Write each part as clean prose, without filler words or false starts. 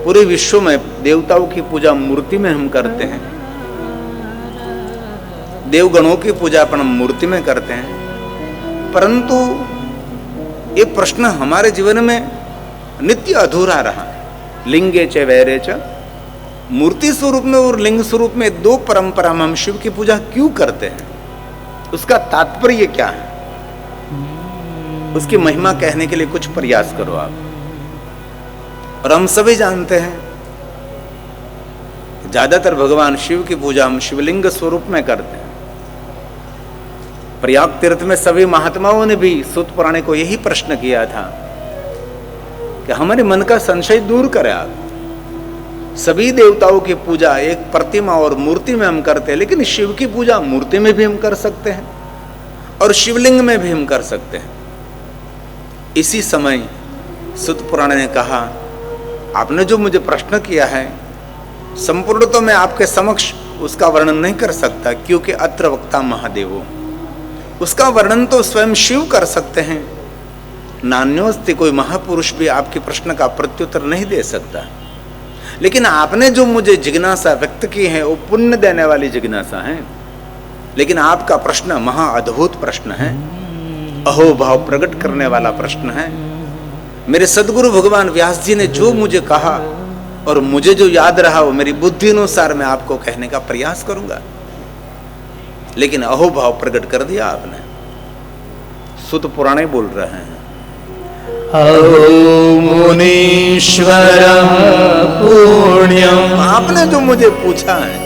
पूरे विश्व में देवताओं की पूजा मूर्ति में हम करते हैं, देवगणों की पूजा अपन मूर्ति में करते हैं, परंतु ये प्रश्न हमारे जीवन में नित्य अधूरा रहा। लिंगे च वैरे च, मूर्ति स्वरूप में और लिंग स्वरूप में दो परंपरा में हम शिव की पूजा क्यों करते हैं? उसका तात्पर्य क्या है? उसकी महिमा कहने के लिए कुछ प्रयास करो आप। और हम सभी जानते हैं ज्यादातर भगवान शिव की पूजा हम शिवलिंग स्वरूप में करते हैं। प्रयाग तीर्थ में सभी महात्माओं ने भी सूत पुराण को यही प्रश्न किया था कि हमारे मन का संशय दूर करें आप। सभी देवताओं की पूजा एक प्रतिमा और मूर्ति में हम करते हैं, लेकिन शिव की पूजा मूर्ति में भी हम कर सकते हैं और शिवलिंग में भी हम कर सकते हैं। इसी समय सूत पुराण ने कहा, आपने जो मुझे प्रश्न किया है संपूर्ण तो मैं आपके समक्ष उसका वर्णन नहीं कर सकता, क्योंकि अत्र वक्ता महादेवो, उसका वर्णन तो स्वयं शिव कर सकते हैं। नान्योस्ति, कोई महापुरुष भी आपके प्रश्न का प्रत्युत्तर नहीं दे सकता। लेकिन आपने जो मुझे जिज्ञासा व्यक्त की है वो पुण्य देने वाली जिज्ञासा है, लेकिन आपका प्रश्न महा अद्भुत प्रश्न है, अहोभाव प्रकट करने वाला प्रश्न है। मेरे सदगुरु भगवान व्यास जी ने जो मुझे कहा और मुझे जो याद रहा वो मेरी बुद्धि अनुसार मैं आपको कहने का प्रयास करूंगा, लेकिन अहोभाव प्रकट कर दिया आपने। सूत पुराणे बोल रहे हैं, अहो मुनीश्वर पुण्यम, आपने जो मुझे पूछा है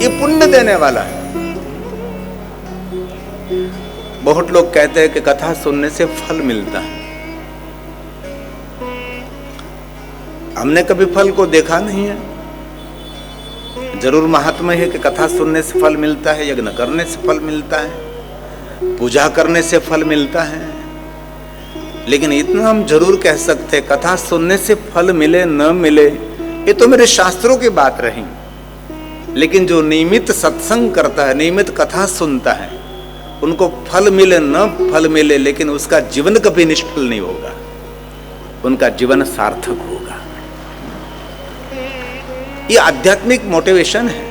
ये पुण्य देने वाला है। बहुत लोग कहते हैं कि कथा सुनने से फल मिलता है। हमने कभी फल को देखा नहीं है। जरूर महात्मा है कि कथा सुनने से फल मिलता है, यज्ञ करने से फल मिलता है, पूजा करने से फल मिलता है, लेकिन इतना हम जरूर कह सकते हैं कथा सुनने से फल मिले न मिले ये तो मेरे शास्त्रों की बात रही, लेकिन जो नियमित सत्संग करता है, नियमित कथा सुनता है, उनको फल मिले न फल मिले, लेकिन उसका जीवन कभी निष्फल नहीं होगा, उनका जीवन सार्थक होगा। ये आध्यात्मिक मोटिवेशन है,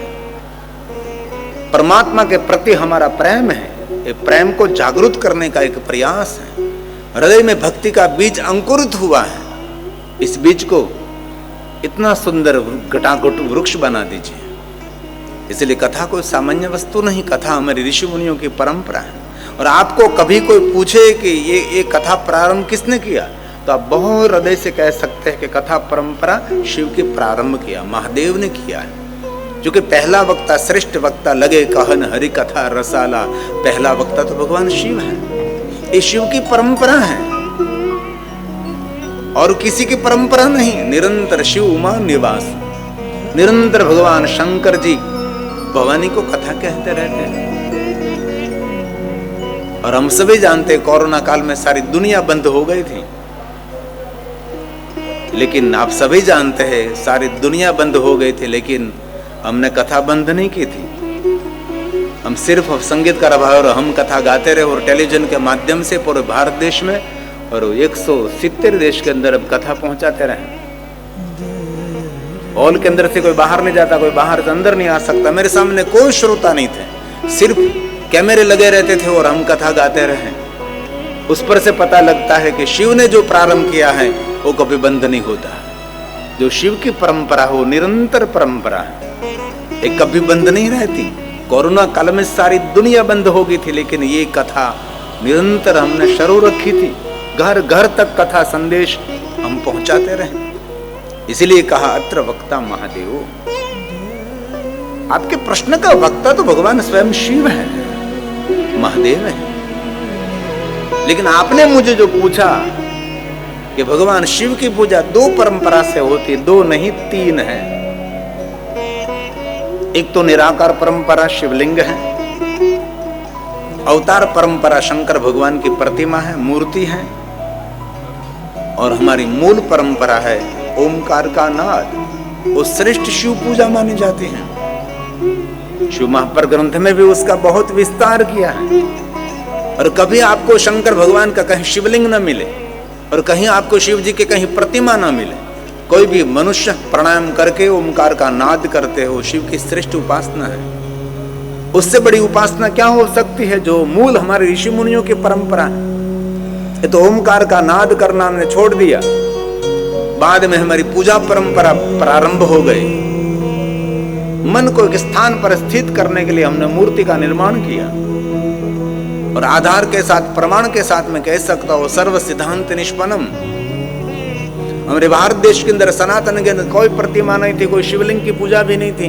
परमात्मा के प्रति हमारा प्रेम है, ये प्रेम को जागृत करने का एक प्रयास है। हृदय में भक्ति का बीज अंकुरित हुआ है, इस बीज को इतना सुंदर घटाघट वृक्ष बना दीजिए। इसलिए कथा कोई सामान्य वस्तु नहीं, कथा हमारी ऋषि मुनियों की परंपरा है। और आपको कभी कोई पूछे कि ये कथा प्रारंभ किसने किया, तो आप बहुत हृदय से कह सकते हैं कि कथा परंपरा शिव की प्रारंभ किया, महादेव ने किया है। जो कि पहला वक्ता, श्रेष्ठ वक्ता, लगे कहन हरि कथा रसाला, पहला वक्ता तो भगवान शिव है। ये शिव की परंपरा है और किसी की परंपरा नहीं। निरंतर शिव उमा निवास, निरंतर भगवान शंकर जी भवानी को कथा कहते रहते हैं। और हम सभी जानते हैं कोरोना काल में सारी दुनिया बंद हो गई थी, लेकिन आप सभी जानते हैं सारी दुनिया बंद हो गई थी, लेकिन हमने कथा बंद नहीं की थी। हम सिर्फ संगीतकार भाई और हम कथा गाते रहे और टेलीविजन के माध्यम से पूरे भारत देश में और 170 देश के अंदर अब कथा पहुंचाते रहे। हॉल के अंदर से कोई बाहर नहीं जाता, कोई बाहर से अंदर नहीं आ सकता। मेरे सामने कोई श्रोता नहीं थे, सिर्फ कैमरे लगे रहते थे और हम कथा गाते रहे। उस पर से पता लगता है कि शिव ने जो प्रारंभ किया है वो कभी बंद नहीं होता। जो शिव की परंपरा हो निरंतर परंपरा है, ये कभी बंद नहीं रहती। कोरोना काल में सारी दुनिया बंद हो गई थी, लेकिन ये कथा निरंतर हमने शुरू रखी थी। घर घर तक कथा संदेश हम पहुंचाते रहे। इसीलिए कहा अत्र वक्ता महादेव। आपके प्रश्न का वक्ता तो भगवान स्वयं शिव है, महादेव है। लेकिन आपने मुझे जो पूछा कि भगवान शिव की पूजा दो परंपरा से होती, दो नहीं तीन है। एक तो निराकार परंपरा शिवलिंग है, अवतार परंपरा शंकर भगवान की प्रतिमा है, मूर्ति है, और हमारी मूल परंपरा है ओमकार का नाद, वो श्रेष्ठ शिव पूजा मानी जाती है। शिव महापर ग्रंथ में भी उसका बहुत विस्तार किया है। और कभी आपको शंकर भगवान का कहीं शिवलिंग न मिले और कहीं आपको शिव जी के कहीं प्रतिमा न मिले, कोई भी मनुष्य प्राणायाम करके ओमकार का नाद करते हो, शिव की श्रेष्ठ उपासना है। उससे बड़ी उपासना क्या हो सकती है, जो मूल हमारे ऋषि मुनियों की परंपरा है। ये तो ओमकार का नाद करना हमने छोड़ दिया, बाद में हमारी पूजा परंपरा प्रारंभ हो गई। मन को एक स्थान पर स्थित करने के लिए हमने मूर्ति का निर्माण किया, और आधार के साथ, प्रमाण के साथ मैं कह सकता हूं, सर्व सिद्धांत निष्पन्नम। हमारे भारत देश के अंदर सनातन के अंदर कोई प्रतिमा नहीं थी, कोई शिवलिंग की पूजा भी नहीं थी।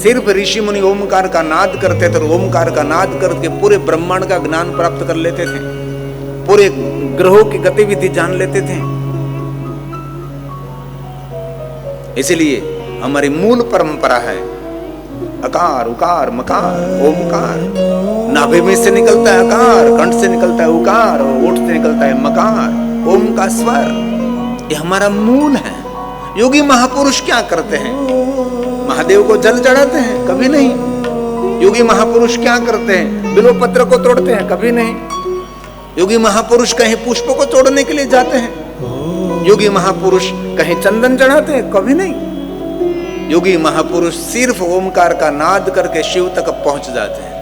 सिर्फ ऋषि मुनि ओमकार का नाद करते थे, और ओमकार का नाद करके पूरे ब्रह्मांड का ज्ञान प्राप्त कर लेते थे, पूरे ग्रहों की गतिविधि जान लेते थे। इसलिए हमारी मूल परंपरा है अकार, उकार, मकार, ओमकार। नाभि में से निकलता है अकार, कंठ से निकलता है उकार, और ओठ से निकलता है मकार, ओम का स्वर। ये हमारा मूल है। योगी महापुरुष क्या करते हैं? महादेव को जल चढ़ाते हैं? कभी नहीं। योगी महापुरुष क्या करते हैं? बिल्व पत्र को तोड़ते हैं? कभी नहीं। योगी महापुरुष कहीं पुष्प को तोड़ने के लिए जाते हैं? योगी महापुरुष कहीं चंदन चढ़ाते हैं? कभी नहीं। योगी महापुरुष सिर्फ ओमकार का नाद करके शिव तक पहुंच जाते हैं।